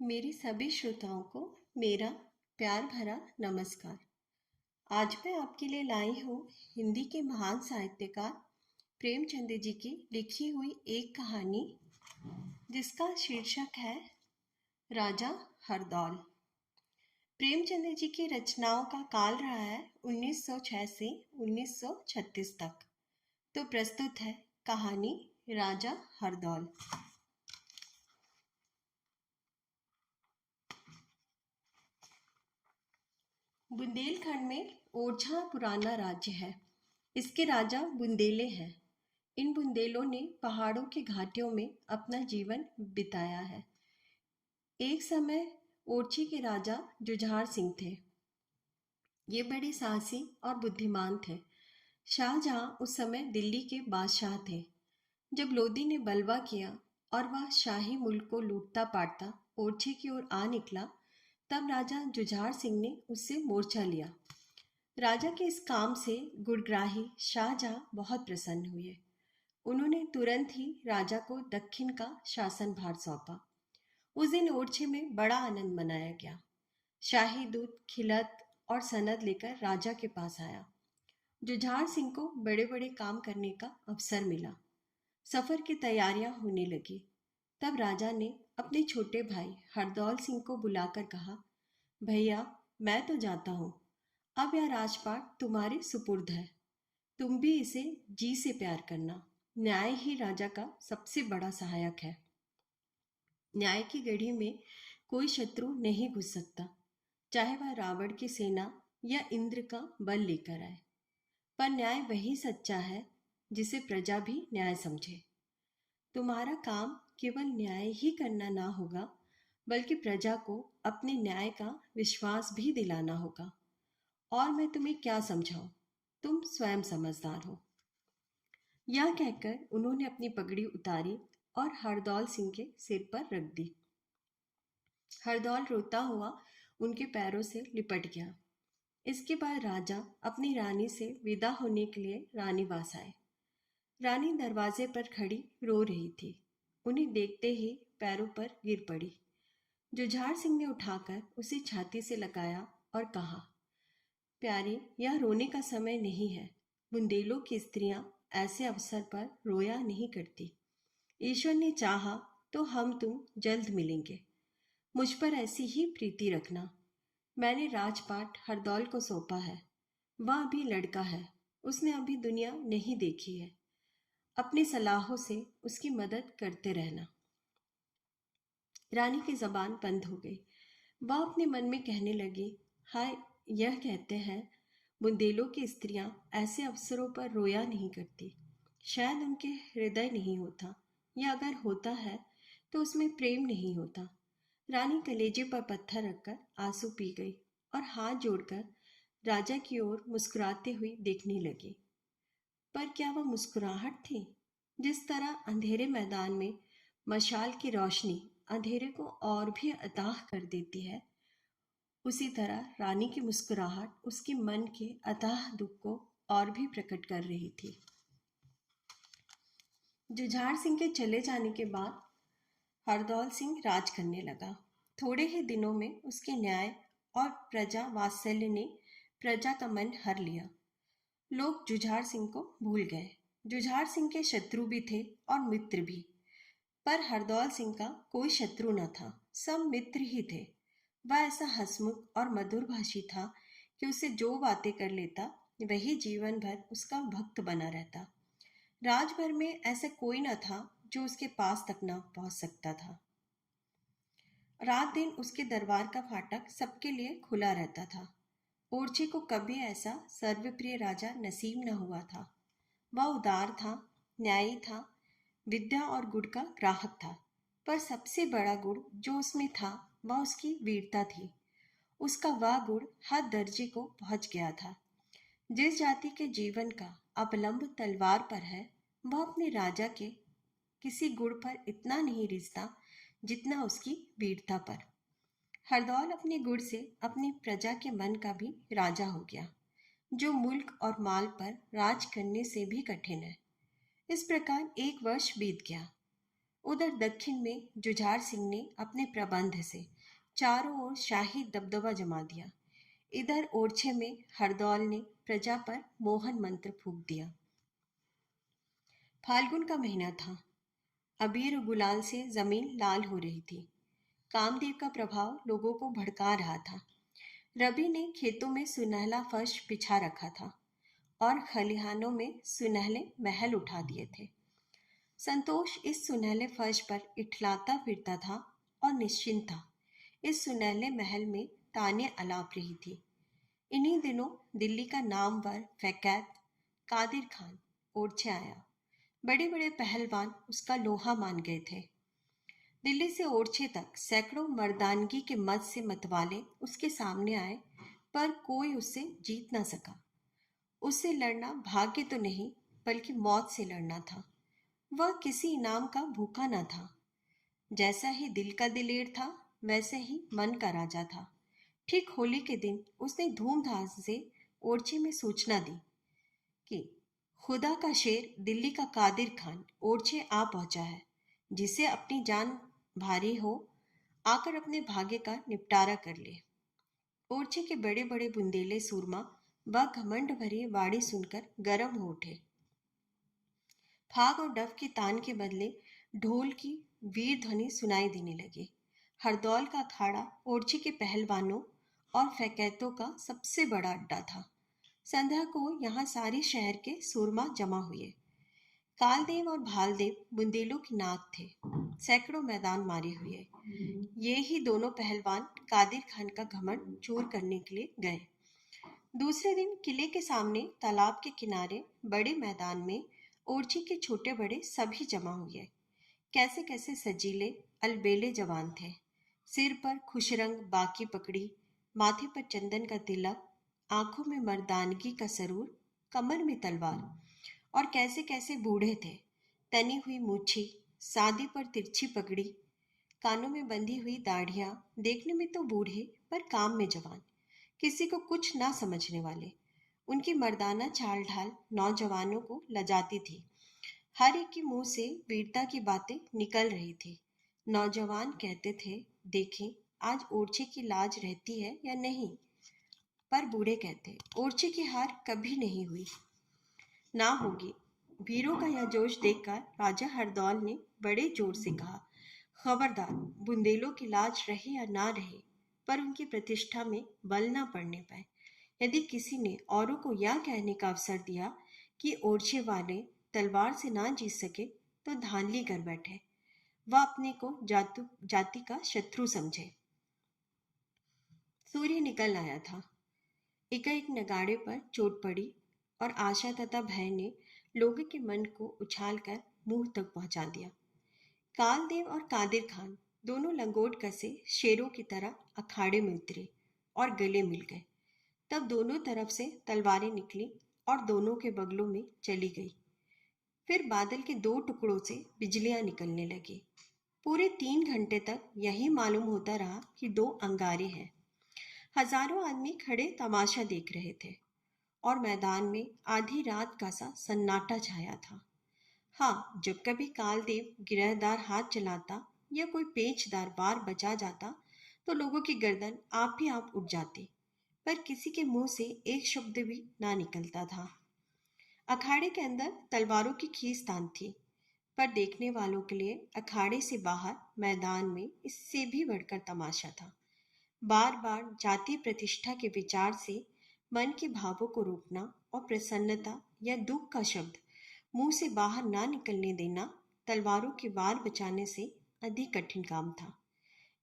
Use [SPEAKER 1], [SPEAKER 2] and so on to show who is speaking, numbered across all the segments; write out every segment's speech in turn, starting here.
[SPEAKER 1] मेरे सभी श्रोताओं को मेरा प्यार भरा नमस्कार। आज मैं आपके लिए लाई हूँ हिंदी के महान साहित्यकार प्रेमचंद जी की लिखी हुई एक कहानी जिसका शीर्षक है राजा हरदौल। प्रेमचंद जी की रचनाओं का काल रहा है 1906 से 1936 तक। तो प्रस्तुत है कहानी राजा हरदौल। बुंदेलखंड में ओरछा पुराना राज्य है। इसके राजा बुंदेले हैं। इन बुंदेलों ने पहाड़ों की घाटियों में अपना जीवन बिताया है। एक समय ओरछी के राजा जुझार सिंह थे। ये बड़े साहसी और बुद्धिमान थे। शाहजहां उस समय दिल्ली के बादशाह थे। जब लोदी ने बलवा किया और वह शाही मुल्क को लूटता पाटता ओरछे की ओर आ निकला, तब राजा जुझार सिंह ने उससे मोर्चा लिया। राजा के इस काम से गुड़ग्राही शाहजहां बहुत प्रसन्न हुए। उन्होंने तुरंत ही राजा को दक्षिण का शासन भार सौंपा। उस दिन ओरछे में बड़ा आनंद मनाया गया। शाही दूत खिलत और सनद लेकर राजा के पास आया। जुझार सिंह को बड़े बड़े काम करने का अवसर मिला। सफर की तैयारियां होने लगी। तब राजा ने अपने छोटे भाई हरदौल सिंह को बुलाकर कहा, भैया, मैं तो जाता हूं। अब यह राजपाट तुम्हारे सुपुर्द है। तुम भी इसे जी से प्यार करना। न्याय ही राजा का सबसे बड़ा सहायक है। न्याय की गढ़ी में कोई शत्रु नहीं घुस सकता, चाहे वह रावण की सेना या इंद्र का बल लेकर आए। पर न्याय वही सच्चा है जिसे प्रजा भी न्याय समझे। तुम्हारा काम केवल न्याय ही करना ना होगा, बल्कि प्रजा को अपने न्याय का विश्वास भी दिलाना होगा। और मैं तुम्हें क्या समझाऊं, तुम स्वयं समझदार हो। यह कहकर उन्होंने अपनी पगड़ी उतारी और हरदौल सिंह के सिर पर रख दी। हरदौल रोता हुआ उनके पैरों से लिपट गया। इसके बाद राजा अपनी रानी से विदा होने के लिए रानीवास आए। रानी दरवाजे पर खड़ी रो रही थी। उन्हें देखते ही पैरों पर गिर पड़ी। जुझार सिंह ने उठाकर उसे छाती से लगाया और कहा, प्यारी, यह रोने का समय नहीं है। बुंदेलों की स्त्रियां ऐसे अवसर पर रोया नहीं करती। ईश्वर ने चाहा तो हम तुम जल्द मिलेंगे। मुझ पर ऐसी ही प्रीति रखना। मैंने राजपाट हरदौल को सौंपा है। वह अभी लड़का है। उसने अभी दुनिया नहीं देखी है। अपनी सलाहों से उसकी मदद करते रहना। रानी की जबान बंद हो गई। वह अपने मन में कहने लगी, हाय, यह कहते हैं बुंदेलों की स्त्रियां ऐसे अवसरों पर रोया नहीं करती। शायद उनके हृदय नहीं होता, या अगर होता है तो उसमें प्रेम नहीं होता। रानी कलेजे पर पत्थर रखकर आंसू पी गई और हाथ जोड़कर राजा की ओर मुस्कुराते हुई देखने लगी। पर क्या वह मुस्कुराहट थी? जिस तरह अंधेरे मैदान में मशाल की रोशनी अंधेरे को और भी अताह कर देती है, उसी तरह रानी की मुस्कुराहट उसके मन के अथाह दुख को और भी प्रकट कर रही थी। जुझार सिंह के चले जाने के बाद हरदौल सिंह राज करने लगा। थोड़े ही दिनों में उसके न्याय और प्रजा वात्सल्य ने प्रजा का मन हर लिया। लोग जुझार सिंह को भूल गए। जुझार सिंह के शत्रु भी थे और मित्र भी। पर हरदौल सिंह का कोई शत्रु न था, सब मित्र ही थे। वह ऐसा हंसमुख और मधुर भाषी था कि उसे जो बातें कर लेता वही जीवन भर उसका भक्त बना रहता। राज भर में ऐसा कोई न था जो उसके पास तक न पहुंच सकता था। रात दिन उसके दरबार का फाटक सबके लिए खुला रहता था। ओरछे को कभी ऐसा सर्वप्रिय राजा नसीब न हुआ था। वह उदार था, न्यायी था, विद्या और गुण का ग्राहक था। पर सबसे बड़ा गुण जो उसमें था वह उसकी वीरता थी। उसका वह गुण हर दर्जे को पहुंच गया था। जिस जाति के जीवन का अवलंब तलवार पर है, वह अपने राजा के किसी गुण पर इतना नहीं रिझता जितना उसकी वीरता पर। हरदौल अपने गुण से अपनी प्रजा के मन का भी राजा हो गया, जो मुल्क और माल पर राज करने से भी कठिन है। इस प्रकार एक वर्ष बीत गया। उधर दक्षिण में जुझार सिंह ने अपने प्रबंध से चारों ओर शाही दबदबा जमा दिया। इधर ओरछे में हरदौल ने प्रजा पर मोहन मंत्र फूंक दिया। फाल्गुन का महीना था। अबीर गुलाल से जमीन लाल हो रही थी। कामदेव का प्रभाव लोगों को भड़का रहा था। रवि ने खेतों में सुनहला फर्श बिछा रखा था और खलिहानों में सुनहले महल उठा दिए थे। संतोष इस सुनहले फर्श पर इठलाता फिरता था और निश्चिंत था। इस सुनहले महल में ताने अलाप रही थी। इन्हीं दिनों दिल्ली का नामवर फैकैत कादिर खान ओरछे आया। बड़े बड़े पहलवान उसका लोहा मान गए थे। दिल्ली से ओरछे तक सैकड़ों मर्दानगी के मत से मतवाले उसके सामने आए, पर कोई उससे जीत ना सका। उससे लड़ना भाग्य तो नहीं बल्कि मौत से लड़ना था। वह किसी इनाम का भूखा न था। जैसा ही दिल का दिलेर था वैसे ही मन का राजा था। ठीक होली के दिन उसने धूमधाम से ओरछे में सूचना दी कि खुदा का शेर दिल्ली का कादिर खान ओरछे आ पहुंचा है। जिसे अपनी जान भारी हो आकर अपने भाग्य का निपटारा कर ले। ओरछे के बड़े बड़े बुंदेले सूरमा व घमंड भरी वाणी सुनकर गर्म हो उठे। फाग और डफ की तान के बदले ढोल की वीर ध्वनि सुनाई देने लगी। हरदौल का अखाड़ा ओरछे के पहलवानों और फैकैतों का सबसे बड़ा अड्डा था। संध्या को यहाँ सारे शहर के सूरमा जमा हुए। कालदेव और भालदेव बुंदेलों की नाक थे। सैकड़ों मैदान मारे हुए ये ही दोनों पहलवान कादिर खान का घमंड चूर करने के लिए गए। दूसरे दिन किले के सामने तालाब के किनारे बड़े मैदान में ओरछे के छोटे बड़े सभी जमा हुए। कैसे कैसे सजीले अलबेले जवान थे। सिर पर खुशरंग बाकी पकड़ी, माथे पर चंदन का तिलक, आंखों में मर्दानगी का सरूर, कमर में तलवार। और कैसे कैसे बूढ़े थे। तनी हुई मूछी, सादी पर तिरछी पगड़ी, कानों में बंधी हुई दाढ़ियां, देखने में तो बूढ़े पर काम में जवान, किसी को कुछ ना समझने वाले। उनकी मर्दाना चाल ढाल नौजवानों को लजाती थी। हर एक के मुंह से वीरता की बातें निकल रही थी। नौजवान कहते थे, देखें आज ओरछे की लाज रहती है या नहीं। पर बूढ़े कहते, ओरछे की हार कभी नहीं हुई, ना होगी। वीरों का यह जोश देखकर राजा हरदौल ने बड़े जोर से कहा, खबरदार, बुंदेलों की लाज रहे या ना रहे, पर उनकी प्रतिष्ठा में बल ना पड़ने पाए। यदि किसी ने औरों को यह कहने का अवसर दिया कि ओरछे वाले तलवार से ना जीत सके, तो धांधली कर बैठे। वह अपने को जाति का शत्रु समझे। सूर्य निकल आया था। एकाएक नगाड़े पर चोट पड़ी और आशा तथा भय ने लोगों के मन को उछालकर मुंह तक पहुंचा दिया। कालदेव और कादिर खान दोनों लंगोट कसे शेरों की तरह अखाड़े में उतरे और गले मिल गए। तब दोनों तरफ से तलवारें निकली और दोनों के बगलों में चली गई। फिर बादल के दो टुकड़ों से बिजलियां निकलने लगी। पूरे 3 घंटे तक यही मालूम होता रहा कि 2 अंगारे हैं। हजारों आदमी खड़े तमाशा देख रहे थे और मैदान में आधी रात का सा सन्नाटा छाया था। हाँ, जब कभी कालदेव गिरहदार हाथ चलाता या कोई पेचदार बार बचा जाता तो लोगों की गर्दन आप ही आप उठ जाती, पर किसी के मुंह से एक शब्द भी ना निकलता था। अखाड़े के अंदर तलवारों की खींचतान थी, पर देखने वालों के लिए अखाड़े से बाहर मैदान में इससे भी बढ़कर तमाशा था। बार बार जाति प्रतिष्ठा के विचार से मन के भावों को रोकना और प्रसन्नता या दुख का शब्द मुंह से बाहर ना निकलने देना तलवारों के वार बचाने से अधिक कठिन काम था।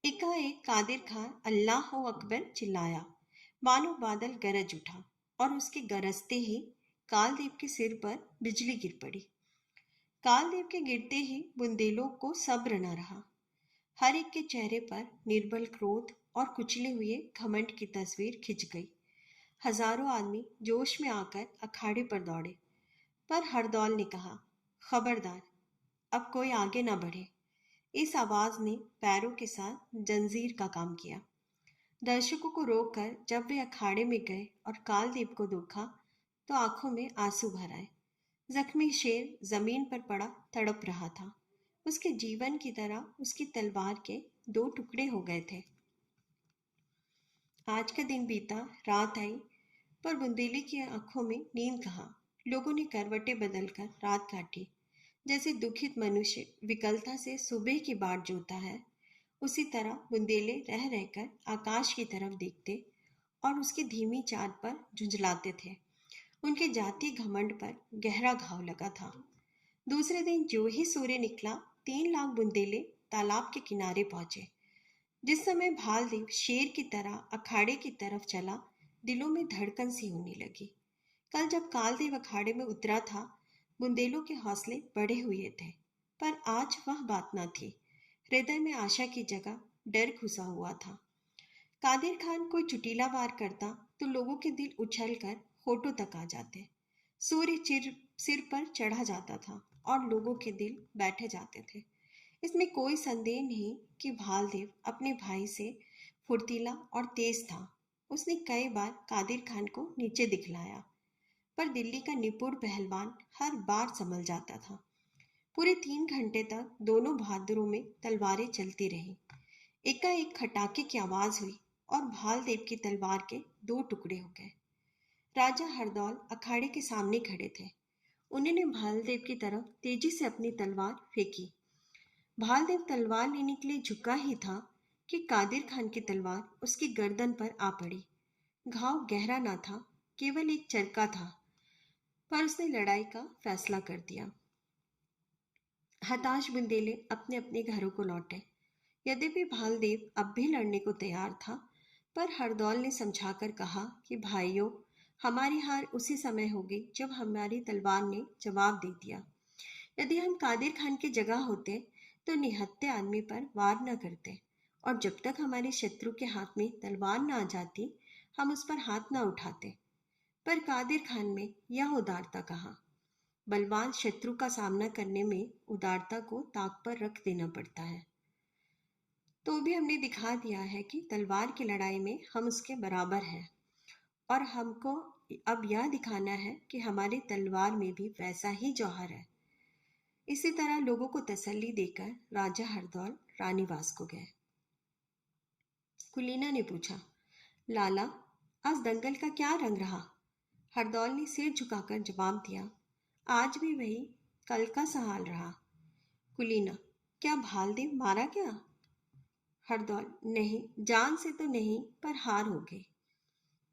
[SPEAKER 1] एकाएक कादिर खान अल्लाह अकबर चिल्लाया, मानो बादल गरज उठा और उसके गरजते ही कालदेव के सिर पर बिजली गिर पड़ी। कालदेव के गिरते ही बुंदेलों को सब्र न रहा। हर एक के चेहरे पर निर्बल क्रोध और कुचले हुए घमंड की तस्वीर खिंच गई। हजारों आदमी जोश में आकर अखाड़े पर दौड़े, पर हरदौल ने कहा, खबरदार, अब कोई आगे ना बढ़े। इस आवाज ने पैरों के साथ जंजीर का काम किया। दर्शकों को रोककर जब वे अखाड़े में गए और कालदेव को देखा तो आंखों में आंसू भर आए। जख्मी शेर जमीन पर पड़ा तड़प रहा था। उसके जीवन की तरह उसकी तलवार के दो टुकड़े हो गए थे। आज का दिन बीता, रात आई, पर बुंदेली की आंखों में नींद कहाँ। लोगों ने करवटें बदलकर रात काटी। जैसे दुखित मनुष्य विकलता से सुबह की बाट जोता है, उसी तरह बुंदेले रह रहकर आकाश की तरफ देखते और उसकी धीमी चाल पर झुंझलाते थे। उनके जाति घमंड पर गहरा घाव लगा था। दूसरे दिन जो ही सूर्य निकला, 3 लाख बुंदेले तालाब के किनारे पहुंचे। जिस समय भालदेव शेर की तरह अखाड़े की तरफ चला, दिलों में धड़कन सी होने लगी। कल जब कालदेव अखाड़े में उतरा था, बुंदेलों के हौसले बढ़े हुए थे, पर आज वह बात न थी। हृदय में आशा की जगह डर घुसा हुआ था। कादिर खान कोई चुटीला वार करता तो लोगों के दिल उछलकर होठों तक आ जाते। सूर्य सिर पर चढ़ा जाता था और लोगों के दिल बैठे जाते थे। इसमें कोई संदेह नहीं कि भालदेव अपने भाई से फुर्तीला और तेज था। उसने कई बार कादिर खान को नीचे दिखलाया, पर दिल्ली का निपुण पहलवान हर बार संभल जाता था। पूरे 3 घंटे तक दोनों बहादुरों में तलवारें चलती रहीं। एकाएक खटाके की आवाज हुई और भालदेव की तलवार के दो टुकड़े हो गए। राजा हरदौल अखाड़े के सामने खड़े थे। उन्होंने भालदेव की तरफ तेजी से अपनी तलवार फेंकी। भालदेव तलवार लेने के लिए झुका ही था कि कादिर खान की तलवार उसकी गर्दन पर आ पड़ी। घाव गहरा ना था, केवल एक चरका था, पर उसने लड़ाई का फैसला कर दिया। हताश बुंदेले अपने अपने घरों को लौटे। यद्यपि भालदेव अब भी लड़ने को तैयार था, पर हरदौल ने समझाकर कहा कि भाइयों, हमारी हार उसी समय होगी जब हमारी तलवार ने जवाब दे दिया। यदि हम कादिर खान की जगह होते तो निहत्थे आदमी पर वार न करते, और जब तक हमारे शत्रु के हाथ में तलवार न आ जाती, हम उस पर हाथ न उठाते। पर कादिर खान में यह उदारता कहाँ। बलवान शत्रु का सामना करने में उदारता को ताक पर रख देना पड़ता है। तो भी हमने दिखा दिया है कि तलवार की लड़ाई में हम उसके बराबर हैं, और हमको अब यह दिखाना है कि हमारी तलवार में भी वैसा ही जौहर है। इसी तरह लोगों को तसल्ली देकर राजा हरदौल रानीवास को गए। कुलीना ने पूछा, लाला, आज दंगल का क्या रंग रहा? हरदौल ने सिर झुकाकर जवाब दिया, आज भी वही कल का सा हाल रहा। कुलीना, क्या भालदेव मारा गया? हरदौल, नहीं, जान से तो नहीं, पर हार हो गई।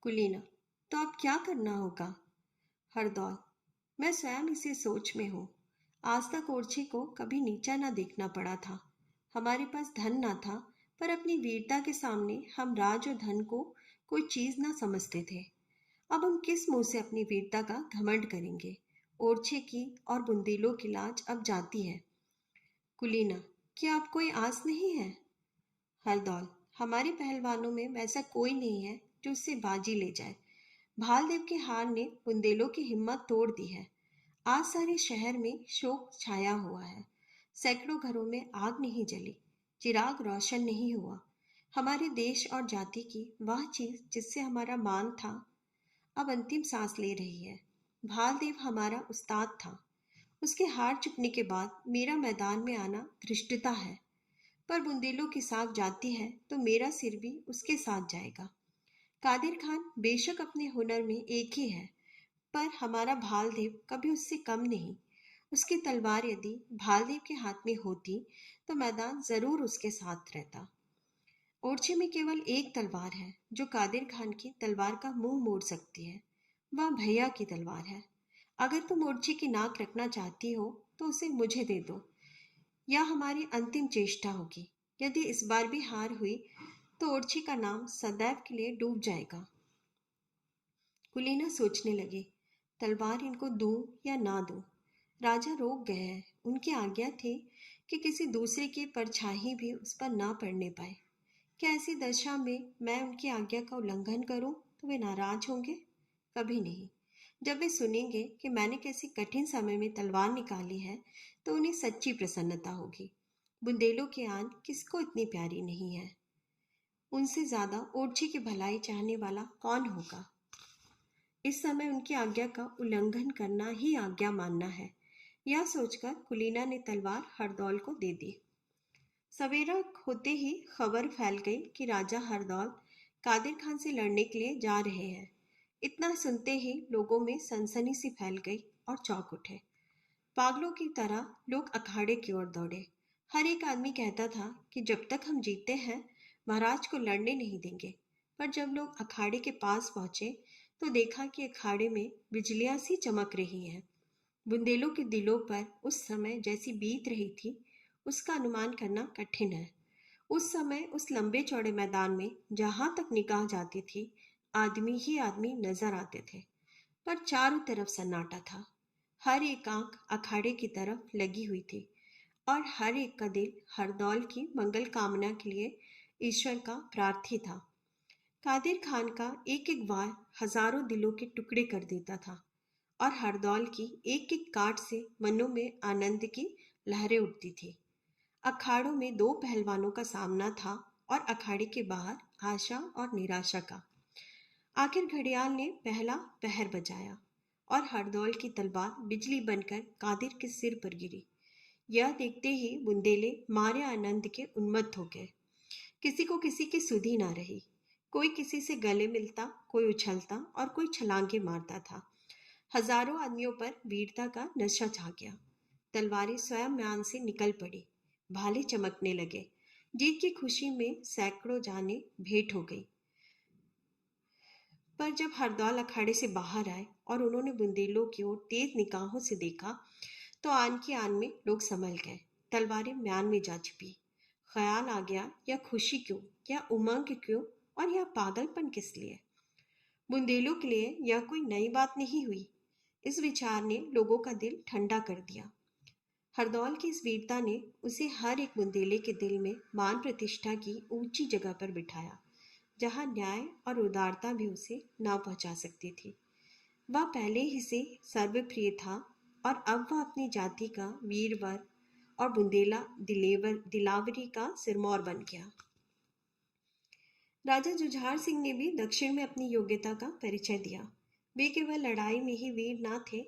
[SPEAKER 1] कुलीना, तो अब क्या करना होगा? हरदौल, मैं स्वयं इसे सोच में हूँ। आज तक ओरछे को कभी नीचा ना देखना पड़ा था। हमारे पास धन ना था, पर अपनी वीरता के सामने हम राज और धन को कोई चीज ना समझते थे। अब हम किस मुंह से अपनी वीरता का घमंड करेंगे? ओरछे की और बुंदेलों की लाज अब जाती है। कुलीना, क्या अब कोई आस नहीं है? हरदौल, हमारे पहलवानों में वैसा कोई नहीं है जो उससे बाजी ले जाए। भालदेव की हार ने बुंदेलों की हिम्मत तोड़ दी है। आज सारे शहर में शोक छाया हुआ है। सैकड़ों घरों में आग नहीं जली, चिराग रोशन नहीं हुआ। हमारे देश और जाति की वह चीज जिससे हमारा मान था, अब अंतिम सांस ले रही है। भालदेव हमारा उस्ताद था। उसके हार चुकने के बाद मेरा मैदान में आना धृष्टता है, पर बुंदेलों के साथ जाती है तो मेरा सिर भी उसके साथ जाएगा। कादिर खान बेशक अपने हुनर में एक ही है, पर हमारा भालदेव कभी उससे कम नहीं। उसकी तलवार यदि भालदेव के हाथ में होती तो मैदान जरूर उसके साथ रहता। ओरछे में केवल एक तलवार है जो कादिर खान की तलवार का मुंह मोड़ सकती है। वह भैया की तलवार है। अगर तुम ओरछे की नाक रखना चाहती हो तो उसे मुझे दे दो। यह हमारी अंतिम चेष्टा होगी। यदि इस बार भी हार हुई तो ओरछे का नाम सदैव के लिए डूब जाएगा। कुलीना सोचने लगी, तलवार इनको दूं या ना दूं। राजा रोक गए हैं। उनकी आज्ञा थी कि किसी दूसरे की परछाई भी उस पर ना पड़ने पाए। क्या ऐसी दशा में मैं उनकी आज्ञा का उल्लंघन करूं तो वे नाराज होंगे? कभी नहीं। जब वे सुनेंगे कि मैंने कैसी कठिन समय में तलवार निकाली है तो उन्हें सच्ची प्रसन्नता होगी। बुंदेलों की आन किसको इतनी प्यारी नहीं है? उनसे ज्यादा ओरछी की भलाई चाहने वाला कौन होगा? इस समय उनकी आज्ञा का उल्लंघन करना ही आज्ञा मानना है। यह सोचकर कुलीना ने तलवार हरदौल को दे दी। सवेरा होते ही खबर फैल गई कि राजा हरदौल कादिर खान से लड़ने के लिए जा रहे हैं। इतना सुनते ही लोगों में सनसनी सी फैल गई और चौंक उठे। पागलों की तरह लोग अखाड़े की ओर दौड़े। हर एक आदमी कहता था कि जब तक हम जीते हैं महाराज को लड़ने नहीं देंगे। पर जब लोग अखाड़े के पास पहुंचे तो देखा कि अखाड़े में बिजलियां सी चमक रही हैं। बुंदेलों के दिलों पर उस समय जैसी बीत रही थी उसका अनुमान करना कठिन है। उस समय उस लंबे चौड़े मैदान में जहां तक निगाह जाती थी आदमी ही आदमी नजर आते थे। पर चारों तरफ सन्नाटा था। हर एक आंख अखाड़े की तरफ लगी हुई थी और हर एक का दिल हरदौल की मंगल कामना के लिए ईश्वर का प्रार्थी था। कादिर खान का एक एक वार हजारों दिलों के टुकड़े कर देता था और हरदौल की एक एक काट से मनों में आनंद की लहरें उठती थी। अखाड़ों में दो पहलवानों का सामना था और अखाड़े के बाहर आशा और निराशा का। आखिर घड़ियाल ने पहला पहर बजाया और हरदौल की तलवार बिजली बनकर कादिर के सिर पर गिरी। यह देखते ही बुंदेले मारे आनंद के उन्मत्त हो गए। किसी को किसी की सुधि ना रही। कोई किसी से गले मिलता, कोई उछलता और कोई छलांगे मारता था। हजारों आदमियों पर वीरता का नशा छा गया। तलवारें स्वयं म्यान से निकल पड़ी, भाले चमकने लगे। जीत की खुशी में सैकड़ों जानें भेंट हो गई। पर जब हरदौल अखाड़े से बाहर आए और उन्होंने बुंदेलों की ओर तेज निगाहों से देखा तो आन की आन में लोग संभल गए। तलवारें म्यान में जा छिपी। ख्याल आ गया, यह खुशी क्यों, यह उमंग क्यों और यह पागलपन किस लिए? बुंदेलों के लिए यह कोई नई बात नहीं हुई। इस विचार ने लोगों का दिल ठंडा कर दिया। हरदौल की इस वीरता ने उसे हर एक बुंदेले के दिल में मान प्रतिष्ठा की ऊंची जगह पर बिठाया, जहां न्याय और उदारता भी उसे ना पहुंचा सकती थी। वह पहले ही से सर्वप्रिय था और अब वह अपनी जाति का वीरवर और बुंदेला दिलावरी का सिरमौर बन गया। राजा जुझार सिंह ने भी दक्षिण में अपनी योग्यता का परिचय दिया। वे केवल लड़ाई में ही वीर ना थे,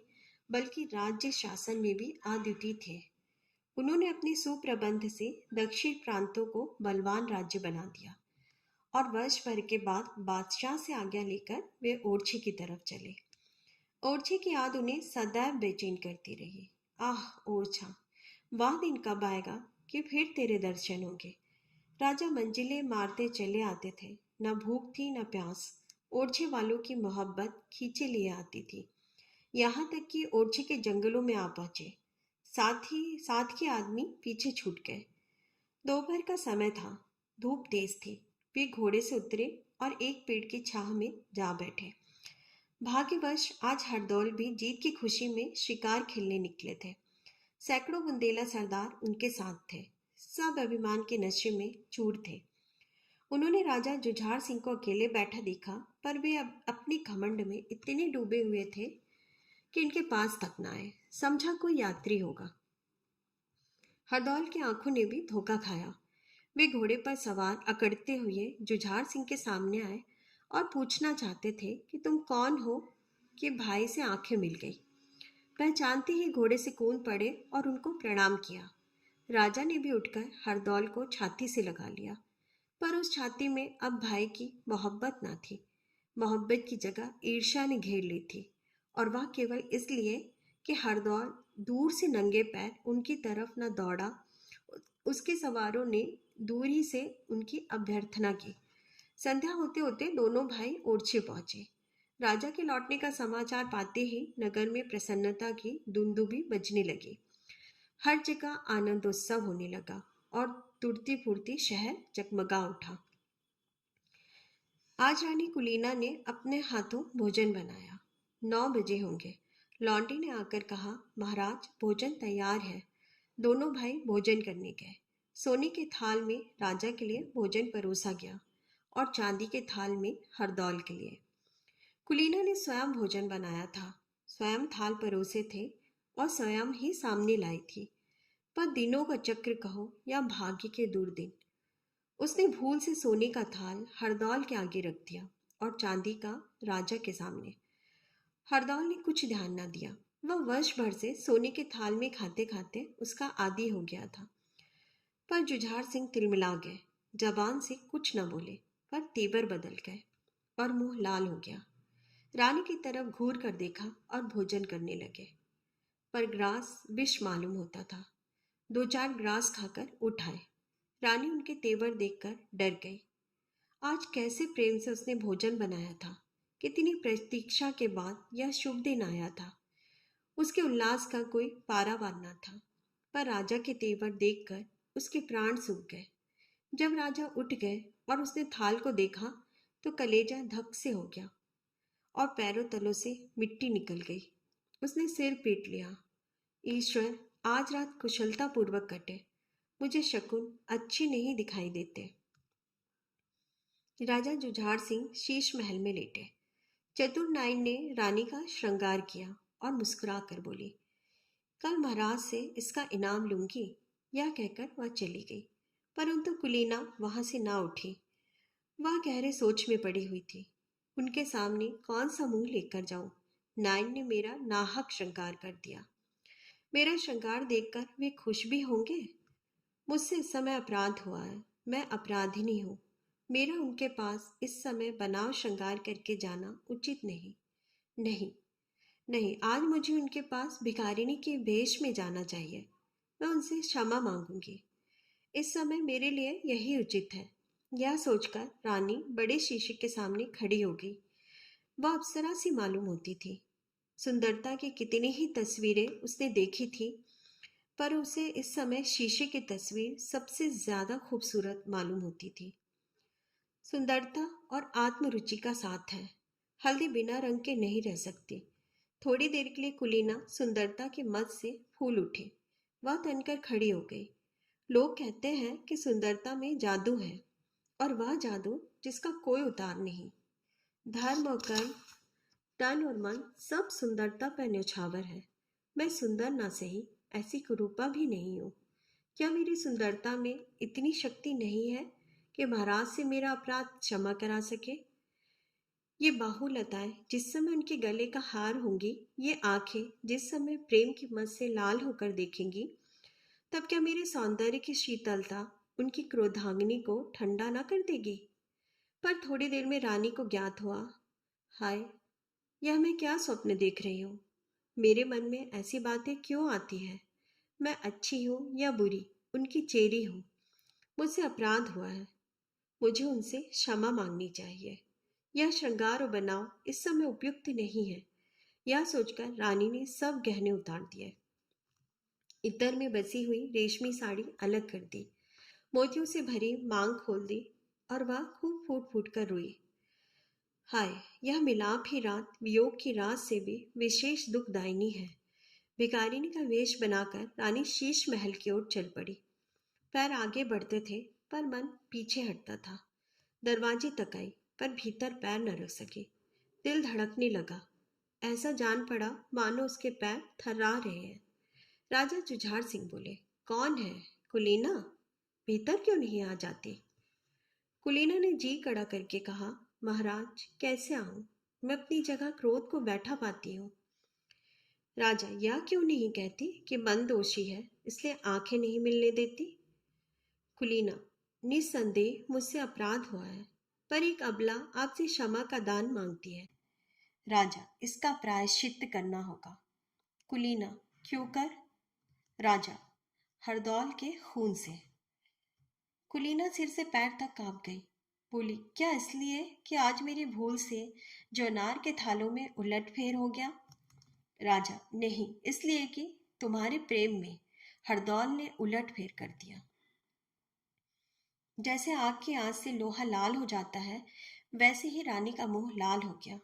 [SPEAKER 1] बल्कि राज्य शासन में भी अद्वितीय थे। उन्होंने अपने सुप्रबंध से दक्षिण प्रांतों को बलवान राज्य बना दिया और वर्ष भर के बाद बादशाह से आज्ञा लेकर वे ओरछी की तरफ चले। ओरछी की याद उन्हें सदैव बेचैन करती रही। आह ओरछा, वह दिन कब आएगा कि फिर तेरे दर्शन होंगे। राजा मंजिलें मारते चले आते थे। न भूख थी न प्यास। ओरछे वालों की मोहब्बत खींचे लिए आती थी। यहाँ तक कि ओरछे के जंगलों में आ पहुंचे। साथ के आदमी पीछे छूट गए। दोपहर का समय था। धूप तेज थी। वे घोड़े से उतरे और एक पेड़ की छाह में जा बैठे। भाग्यवश आज हरदौल भी जीत की खुशी में शिकार खेलने निकले थे। सैकड़ों बुंदेला सरदार उनके साथ थे। सब अभिमान के नशे में चूर थे। उन्होंने राजा जुझार सिंह को अकेले बैठा देखा, पर वे अब अपनी घमंड में इतने डूबे हुए थे कि इनके पास तक न आए। समझा कोई यात्री होगा। हरदौल की आंखों ने भी धोखा खाया। वे घोड़े पर सवार अकड़ते हुए जुझार सिंह के सामने आए और पूछना चाहते थे कि तुम कौन हो, कि भाई से आंखें मिल गई। पहचानते ही घोड़े से कूद पड़े और उनको प्रणाम किया। राजा ने भी उठकर हरदौल को छाती से लगा लिया, पर उस छाती में अब भाई की मोहब्बत ना थी। मोहब्बत की जगह ईर्ष्या ने घेर ली थी, और वह केवल इसलिए कि हरदौल दूर से नंगे पैर उनकी तरफ न दौड़ा। उसके सवारों ने दूर ही से उनकी अभ्यर्थना की। संध्या होते होते दोनों भाई ओरछे पहुंचे। राजा के लौटने का समाचार पाते ही नगर में प्रसन्नता की दुंदुभी बजने लगी। हर जगह आनंदोत्सव होने लगा और तुरती फुर्ती शहर जगमगा उठा। आज रानी कुलीना ने अपने हाथों भोजन बनाया। 9 बजे होंगे। लॉन्टी ने आकर कहा, महाराज भोजन तैयार है। दोनों भाई भोजन करने गए। सोने के थाल में राजा के लिए भोजन परोसा गया और चांदी के थाल में हरदौल के लिए। कुलीना ने स्वयं भोजन बनाया था, स्वयं थाल परोसे थे और स्वयं ही सामने लाई थी। पर दिनों का चक्र कहो या भाग्य के दुर्दिन, उसने भूल से सोने का थाल हरदौल के आगे रख दिया और चांदी का राजा के सामने। हरदौल ने कुछ ध्यान न दिया। वह वर्ष भर से सोने के थाल में खाते खाते उसका आदी हो गया था। पर जुझार सिंह तिलमिला गए, जबान से कुछ न बोले, पर तेवर बदल गए और मुंह लाल हो गया। रानी की तरफ घूर कर देखा और भोजन करने लगे, पर ग्रास विष मालूम होता था। दो चार ग्रास खाकर उठ आए। रानी उनके तेवर देखकर डर गई। आज कैसे प्रेम से उसने भोजन बनाया था। कितनी प्रतीक्षा के बाद यह शुभ दिन आया था। उसके उल्लास का कोई पारावार न था। पर राजा के तेवर देखकर उसके प्राण सूख गए। जब राजा उठ गए और उसने थाल को देखा तो कलेजा धक से हो गया और पैरों तलों से मिट्टी निकल गई। उसने सिर पीट लिया। ईश्वर, आज रात कुशलता पूर्वक कटे। मुझे शकुन अच्छी नहीं दिखाई देते। राजा जुझार सिंह शीश महल में लेटे। चतुर नाइन ने रानी का श्रृंगार किया और मुस्कुरा कर बोली, कल महाराज से इसका इनाम लूंगी। यह कहकर वह चली गई, परंतु कुलीना वहां से ना उठी। वह गहरे सोच में पड़ी हुई थी। उनके सामने कौन सा मुंह लेकर जाऊं। नाइन ने मेरा नाहक श्रृंगार कर दिया। मेरा श्रृंगार देखकर वे खुश भी होंगे। मुझसे इस समय अपराध हुआ है। मैं अपराधिनी हूँ। मेरा उनके पास इस समय बनाव श्रृंगार करके जाना उचित नहीं। नहीं, नहीं, आज मुझे उनके पास भिखारिनी के वेश में जाना चाहिए। मैं उनसे क्षमा मांगूंगी। इस समय मेरे लिए यही उचित है। यह सोचकर रानी बड़े शीशे के सामने खड़ी हो गई। वह अप्सरा सी मालूम होती थी। सुंदरता की कितनी ही तस्वीरें उसने देखी थी, पर उसे इस समय शीशे की तस्वीर सबसे ज्यादा खूबसूरत मालूम होती थी। सुंदरता और आत्मरुचि का साथ है। हल्दी बिना रंग के नहीं रह सकती। थोड़ी देर के लिए कुलीना सुंदरता के मद से फूल उठी। वह तनकर खड़ी हो गई। लोग कहते हैं कि सुंदरता में जादू है, और वह जादू जिसका कोई उतार नहीं। धर्म और कर्म, तन और मन सब सुंदरता पर न्यौछावर है। मैं सुंदर ना सही, ऐसी कुरूपा भी नहीं हूँ। क्या मेरी सुंदरता में इतनी शक्ति नहीं है कि महाराज से मेरा अपराध क्षमा करा सके? ये बाहुलताएं जिस समय उनके गले का हार होंगी, ये आंखें जिस समय प्रेम की मत से लाल होकर देखेंगी, तब क्या मेरे सौंदर्य की शीतलता उनकी क्रोधाग्नि को ठंडा ना कर देगी? पर थोड़ी देर में रानी को ज्ञात हुआ, हाय, यह मैं क्या स्वप्न देख रही हूँ। मेरे मन में ऐसी बातें क्यों आती है? मैं अच्छी हूँ या बुरी, उनकी चेरी हूँ। मुझसे अपराध हुआ है। मुझे उनसे क्षमा मांगनी चाहिए। यह श्रृंगार और बनाव इस समय उपयुक्त नहीं है। यह सोचकर रानी ने सब गहने उतार दिए। इत्र में बसी हुई रेशमी साड़ी अलग कर दी। मोतियों से भरी मांग खोल दी और वह खूब फूट फूट कर रोई। हाय, यह मिलाप ही रात वियोग की रात से भी विशेष दुखदायिनी है। भिखारिनी का वेश बनाकर रानी शीश महल की ओर चल पड़ी। पैर आगे बढ़ते थे, पर मन पीछे हटता था। दरवाजे तक आई, पर भीतर पैर न रख सकी। दिल धड़कने लगा। ऐसा जान पड़ा मानो उसके पैर थर्रा रहे हैं। राजा जुझार सिंह बोले, कौन है? कुलीना, भीतर क्यों नहीं आ जाती? कुलीना ने जी कड़ा करके कहा, महाराज, कैसे आऊं? मैं अपनी जगह क्रोध को बैठा पाती हूँ। राजा, यह क्यों नहीं कहती कि मन दोषी है, इसलिए आंखें नहीं मिलने देती? कुलीना, निस्संदेह मुझसे अपराध हुआ है, पर एक अबला आपसे क्षमा का दान मांगती है। राजा, इसका प्रायश्चित करना होगा। कुलीना, क्यों कर? राजा, हरदौल के खून से। कुलीना सिर से पैर तक कांप गई। बोली, क्या इसलिए कि आज मेरी भूल से जौनार के थालों में उलटफेर हो गया? राजा, नहीं, इसलिए कि तुम्हारे प्रेम में हरदौल ने उलटफेर कर दिया। जैसे आग की आंच से लोहा लाल हो जाता है, वैसे ही रानी का मुंह लाल हो गया।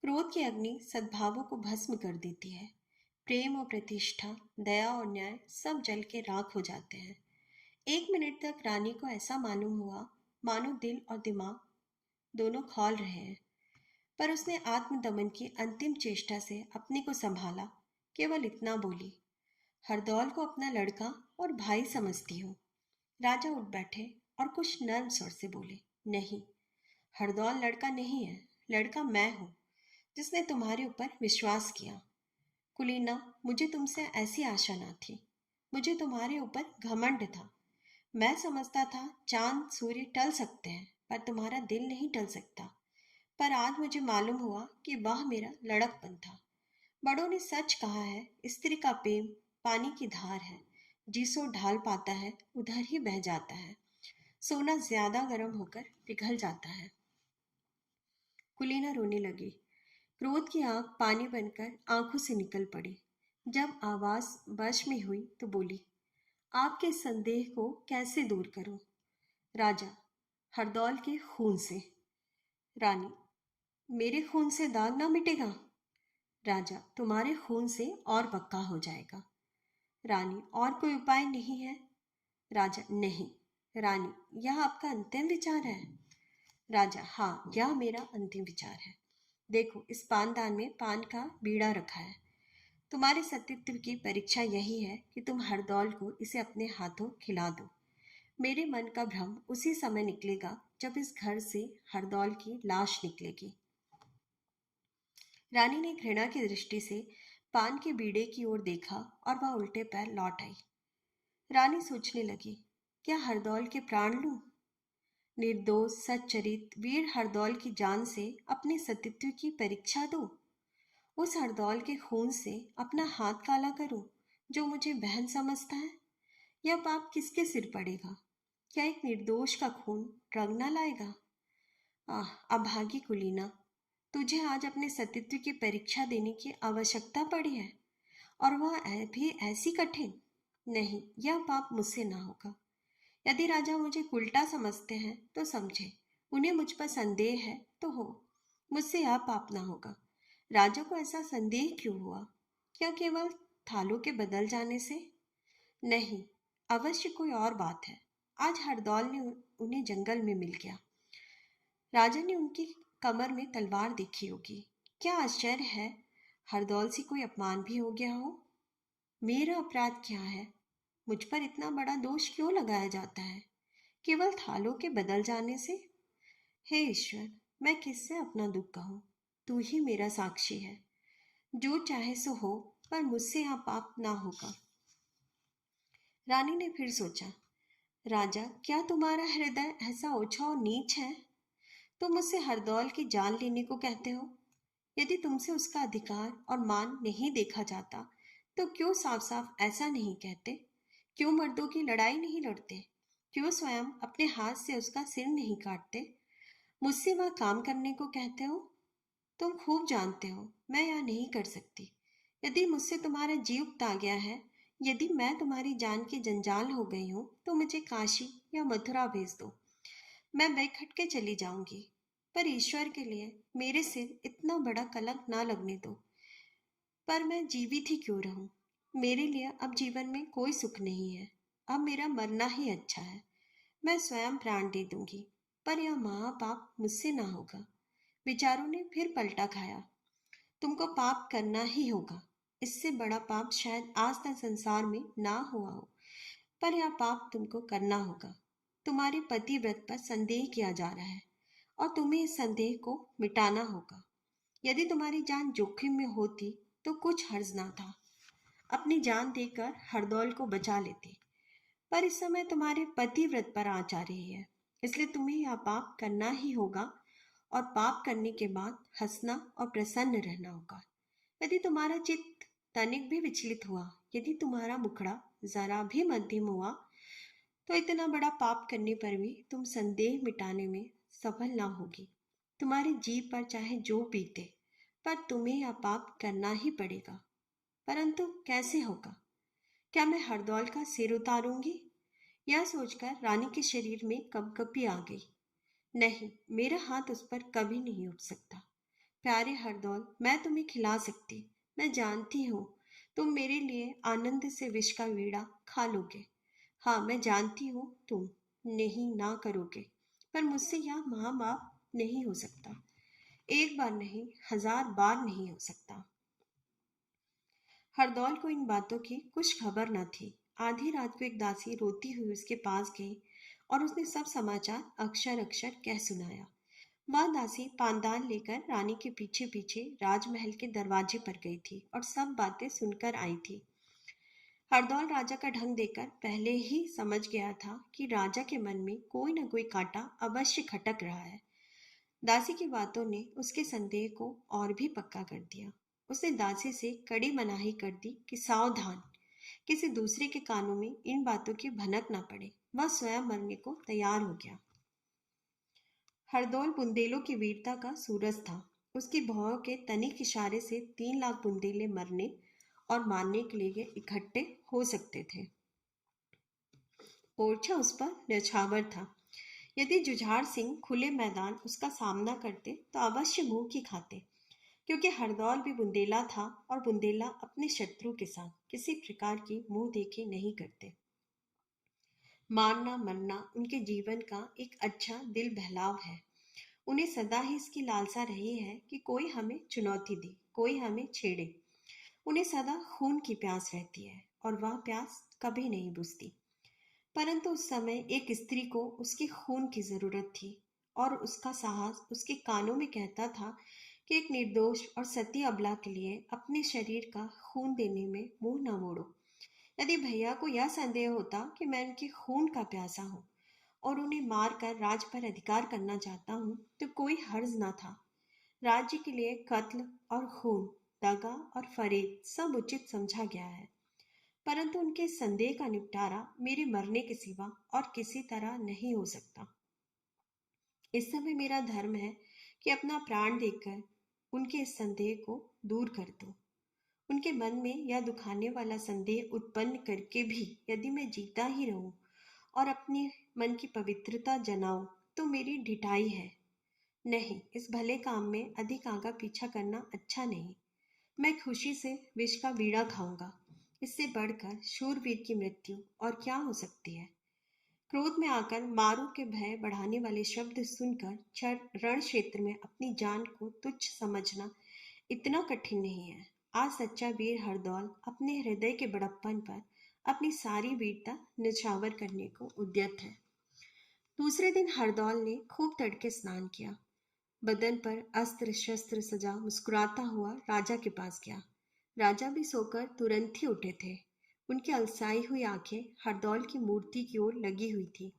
[SPEAKER 1] क्रोध की अग्नि सद्भावों को भस्म कर देती है। प्रेम और प्रतिष्ठा, दया और न्याय सब जल के राख हो जाते हैं। एक मिनट तक रानी को ऐसा मालूम हुआ मानो दिल और दिमाग दोनों खौल रहे हैं। पर उसने आत्मदमन की अंतिम चेष्टा से अपने को संभाला। केवल इतना बोली, हरदौल को अपना लड़का और भाई समझती हूँ। राजा उठ बैठे और कुछ नर्म स्वर से बोले, नहीं, हरदौल लड़का नहीं है। लड़का मैं हूँ, जिसने तुम्हारे ऊपर विश्वास किया। कुलीना, मुझे तुमसे ऐसी आशा ना थी। मुझे तुम्हारे ऊपर घमंड था। मैं समझता था चांद सूर्य टल सकते हैं, पर तुम्हारा दिल नहीं टल सकता। पर आज मुझे मालूम हुआ कि वह मेरा लड़कपन था। बड़ों ने सच कहा है, स्त्री का प्रेम पानी की धार है, जिसो ढाल पाता है उधर ही बह जाता है। सोना ज्यादा गर्म होकर पिघल जाता है। कुलीना रोने लगी। क्रोध की आग पानी बनकर आंखों से निकल पड़ी। जब आवाज वश में हुई तो बोली, आपके संदेह को कैसे दूर करूं? राजा, हरदौल के खून से। रानी, मेरे खून से दाग ना मिटेगा। राजा, तुम्हारे खून से और पक्का हो जाएगा। रानी, और कोई उपाय नहीं है? राजा, नहीं। रानी, यह आपका अंतिम विचार है? राजा, हाँ, यह मेरा अंतिम विचार है। देखो, इस पानदान में पान का बीड़ा रखा है। तुम्हारे सतीत्व की परीक्षा यही है कि तुम हरदौल को इसे अपने हाथों खिला दो। मेरे मन का भ्रम उसी समय निकलेगा जब इस घर से हरदौल की लाश निकलेगी। रानी ने घृणा की दृष्टि से पान के बीड़े की ओर देखा और वह उल्टे पैर लौट आई। रानी सोचने लगी, क्या हरदौल के प्राण लूं? निर्दोष सच्चरित वीर हरदौल की जान से अपने सतीत्व की परीक्षा दो। उस हरदौल के खून से अपना हाथ काला करूं, जो मुझे बहन समझता है। यह पाप किसके सिर पड़ेगा? क्या एक निर्दोष का खून रंग न लाएगा? आह, अभागी कुलीना, तुझे आज अपने सतीत्व की परीक्षा देने की आवश्यकता पड़ी है, और वह भी ऐसी कठिन। नहीं, यह पाप मुझसे ना होगा। यदि राजा मुझे उल्टा समझते हैं तो समझे, उन्हें मुझ पर संदेह है तो हो, मुझसे यह पाप ना होगा। राजा को ऐसा संदेह क्यों हुआ? क्या केवल थालों के बदल जाने से? नहीं, अवश्य कोई और बात है। आज हरदौल ने उन्हें जंगल में मिल गया। राजा ने उनकी कमर में तलवार देखी होगी। क्या आश्चर्य है, हरदौल से कोई अपमान भी हो गया हो। मेरा अपराध क्या है? मुझ पर इतना बड़ा दोष क्यों लगाया जाता है, केवल थालों के बदल जाने से? हे ईश्वर, मैं किससे अपना दुख कहूँ? तू ही मेरा साक्षी है। जो चाहे सो हो, पर मुझसे यहाँ पाप ना होगा। रानी ने फिर सोचा, राजा, क्या तुम्हारा हृदय ऐसा ओछा और नीच है? तुम मुझसे हरदौल की जान लेने को कहते हो। यदि तुमसे उसका अधिकार और मान नहीं देखा जाता, तो क्यों साफ साफ ऐसा नहीं कहते? क्यों मर्दों की लड़ाई नहीं लड़ते? क्यों स्वयं अपने हाथ से उसका सिर नहीं काटते? मुझसे वह काम करने को कहते हो। तुम खूब जानते हो मैं यह नहीं कर सकती। यदि मुझसे तुम्हारा जीव उगता गया है, यदि मैं तुम्हारी जान की जंजाल हो गई हूं, तो मुझे काशी या मथुरा भेज दो। मैं बैग के चली जाऊंगी। पर ईश्वर के लिए मेरे सिर इतना बड़ा कलंक ना लगने दो। पर मैं जीवित ही क्यों रहूं? मेरे लिए अब जीवन में कोई सुख नहीं है। अब मेरा मरना ही अच्छा है। मैं स्वयं प्राण दे दूंगी, पर यह महापाप मुझसे ना होगा। विचारों ने फिर पलटा खाया। तुमको पाप करना ही होगा। इससे बड़ा पाप शायद आज तक संसार में ना हुआ हो, पर यह पाप तुमको करना होगा। तुम्हारे पतिव्रत पर संदेह किया जा रहा है, और तुम्हें इस संदेह को मिटाना होगा। यदि तुम्हारी जान जोखिम में होती तो कुछ हर्ज ना था। अपनी जान देकर हरदौल को बचा लेते। पर इस समय तुम्हारे पतिव्रत पर आँच आ रही है, इसलिए तुम्हें यह पाप करना ही होगा, और पाप करने के बाद हंसना और प्रसन्न रहना होगा। यदि तुम्हारा चित्त तनिक भी विचलित हुआ, यदि तुम्हारा मुखड़ा जरा भी मध्यम हुआ, तो इतना बड़ा पाप करने पर भी तुम संदेह मिटाने में सफल ना होगी। तुम्हारी जीभ पर चाहे जो बीते, पर तुम्हें यह पाप करना ही पड़ेगा। परंतु कैसे होगा? क्या मैं हरदौल का सिर उतारूंगी? यह सोचकर रानी के शरीर में कंपकपी आ गई। नहीं, मेरा हाथ उस पर कभी नहीं उठ सकता। प्यारे हरदौल, मैं तुम्हें खिला सकती। मैं जानती हूँ तुम मेरे लिए आनंद से विष का वीड़ा खा लोगे। हाँ, मैं जानती हूँ तुम नहीं ना करोगे, पर मुझसे यह महापाप नहीं हो सकता। एक बार नहीं, 1000 बार नहीं हो सकता। हरदौल को इन बातों की कुछ खबर न थी। आधी रात को एक दासी रोती हुई उसके पास गई और उसने सब समाचार अक्षर अक्षर कह सुनाया। वह दासी पानदान लेकर रानी के पीछे पीछे राजमहल के दरवाजे पर गई थी और सब बातें सुनकर आई थी। हरदौल राजा का ढंग देखकर पहले ही समझ गया था कि राजा के मन में कोई न कोई कांटा अवश्य खटक रहा है। दासी की बातों ने उसके संदेह को और भी पक्का कर दिया। उसने दासी से कड़ी मनाही कर दी कि सावधान, किसी दूसरे के कानों में इन बातों की भनक न पड़े। वह स्वयं मरने को तैयार हो गया। हरदौल बुंदेलों की वीरता का सूरज था। उसकी भौहों के तनिक इशारे से 3 लाख बुंदेले मरने और मारने के लिए इकट्ठे हो सकते थे। ओरछा उस पर न्यौछावर था। यदि जुझार सिंह खुले मैदान उसका सामना करते तो अवश्य मुंह की खाते, क्योंकि हरदौल भी बुंदेला था और बुंदेला अपने शत्रु के साथ किसी प्रकार की मुंह देखी नहीं करते। मारना मरना उनके जीवन का एक अच्छा दिल बहलाव है। उन्हें सदा ही इसकी लालसा रही है कि कोई हमें चुनौती दे, कोई हमें छेड़े। उन्हें सदा खून की प्यास रहती है और वह प्यास कभी नहीं बुझती। परंतु उस समय एक स्त्री को उसके खून की जरूरत थी और उसका साहस उसके कानों में कहता था कि एक निर्दोष और सती अबला के लिए अपने शरीर का खून देने में मुंह न मोड़ो। यदि भैया को यह संदेह होता कि मैं उनके खून का प्यासा हूँ और उन्हें मार कर राज पर अधिकार करना चाहता हूँ तो कोई हर्ज न था। राज्य के लिए कत्ल और खून, दगा और फरेब सब उचित समझा गया है। परंतु उनके संदेह का निपटारा मेरे मरने के सिवा और किसी तरह नहीं हो सकता। इस समय मेरा धर्म है कि अपना प्राण देकर उनके इस संदेह को दूर कर दूं। उनके मन में यह दुखाने वाला संदेह उत्पन्न करके भी यदि मैं जीता ही रहूं और अपने मन की पवित्रता जनाऊं तो मेरी ढिठाई है। नहीं, इस भले काम में अधिक आगा पीछा करना अच्छा नहीं। मैं खुशी से विष का बीड़ा खाऊंगा। इससे बढ़कर शूरवीर की मृत्यु और क्या हो सकती है। क्रोध में आकर मारू के भय बढ़ाने वाले शब्द सुनकर रण क्षेत्र में अपनी जान को तुच्छ समझना इतना कठिन नहीं है। आज सच्चा वीर हरदौल अपने हृदय के बड़प्पन पर अपनी सारी वीरता निछावर करने को उद्यत है। दूसरे दिन हरदौल ने खूब तड़के स्नान किया, बदन पर अस्त्र शस्त्र सजा मुस्कुराता हुआ राजा के पास गया। राजा भी सोकर तुरंत ही उठे थे। उनकी अलसाई हुई आंखें हरदौल की मूर्ति की ओर लगी हुई थी।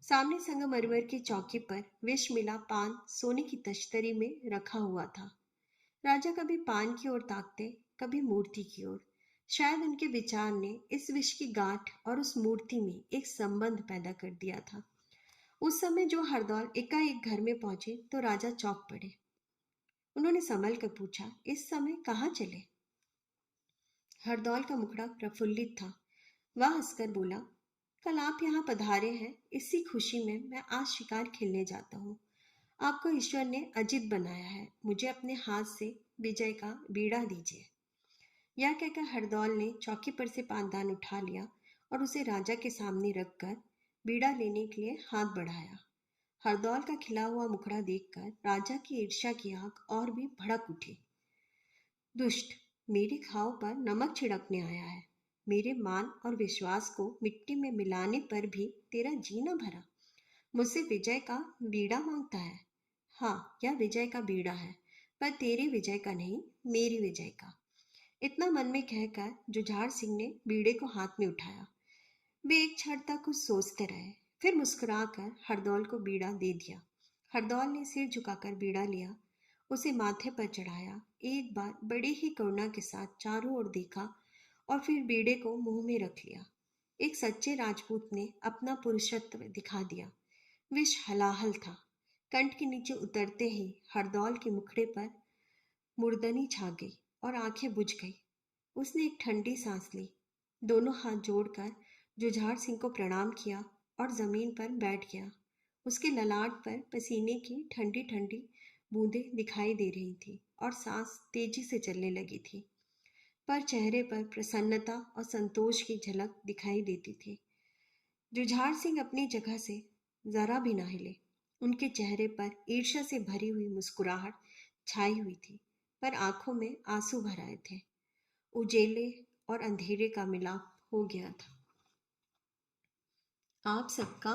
[SPEAKER 1] सामने संगमरमर की चौकी पर विष मिला पान सोने की तश्तरी में रखा हुआ था। राजा कभी पान की ओर ताकते, कभी मूर्ति की ओर। शायद उनके विचार ने इस विष की गांठ और उस मूर्ति में एक संबंध पैदा कर दिया था। उस समय जो हरदौल एकाएक घर में पहुंचे तो राजा चौंक पड़े। उन्होंने संभल कर पूछा, इस समय कहाँ चले? हरदौल का मुखड़ा प्रफुल्लित था। वह हंसकर बोला, कल आप यहाँ पधारे हैं, इसी खुशी में मैं आज शिकार खेलने जाता हूँ। आपको ईश्वर ने अजित बनाया है, मुझे अपने हाथ से विजय का बीड़ा दीजिए। यह कहकर हरदौल ने चौकी पर से पानदान उठा लिया और उसे राजा के सामने रखकर बीड़ा लेने के लिए हाथ बढ़ाया। हरदौल का खिला हुआ मुखड़ा देखकर राजा की ईर्ष्या की आग और भी भड़क उठी। दुष्ट, मेरे घाव पर नमक छिड़कने आया है। मेरे मान और विश्वास को मिट्टी में मिलाने पर भी तेरा जी न भरा। मुझसे विजय का बीड़ा मांगता है। हाँ, यह विजय का बीड़ा है, पर तेरी विजय का नहीं, मेरी विजय का। इतना मन में कहकर जुझार सिंह ने बीड़े को हाथ में उठाया। वे एक क्षण तक कुछ सोचते रहे, फिर मुस्कुराकर हरदौल को बीड़ा दे दिया। हरदौल ने सिर झुकाकर बीड़ा लिया, उसे माथे पर चढ़ाया, एक बार बड़ी ही करुणा के साथ चारों ओर देखा और फिर बीड़े को मुंह में रख लिया। एक सच्चे राजपूत ने अपना पुरुषत्व दिखा दिया। विष हलाहल था। कंठ के नीचे उतरते ही हरदौल के मुखड़े पर मुर्दनी छा गई और आंखें बुझ गई। उसने एक ठंडी सांस ली, दोनों हाथ जोड़कर जुझार सिंह को प्रणाम किया और जमीन पर बैठ गया। उसके ललाट पर पसीने की ठंडी ठंडी बूंदें दिखाई दे रही थी और सांस तेजी से चलने लगी थी, पर चेहरे पर प्रसन्नता और संतोष की झलक दिखाई देती थी। जुझार सिंह अपनी जगह से जरा भी न हिले। उनके चेहरे पर ईर्ष्या से भरी हुई मुस्कुराहट छाई हुई थी, पर आंखों में आंसू भर आए थे। उजेले और अंधेरे का मिलाप हो गया था। आप सबका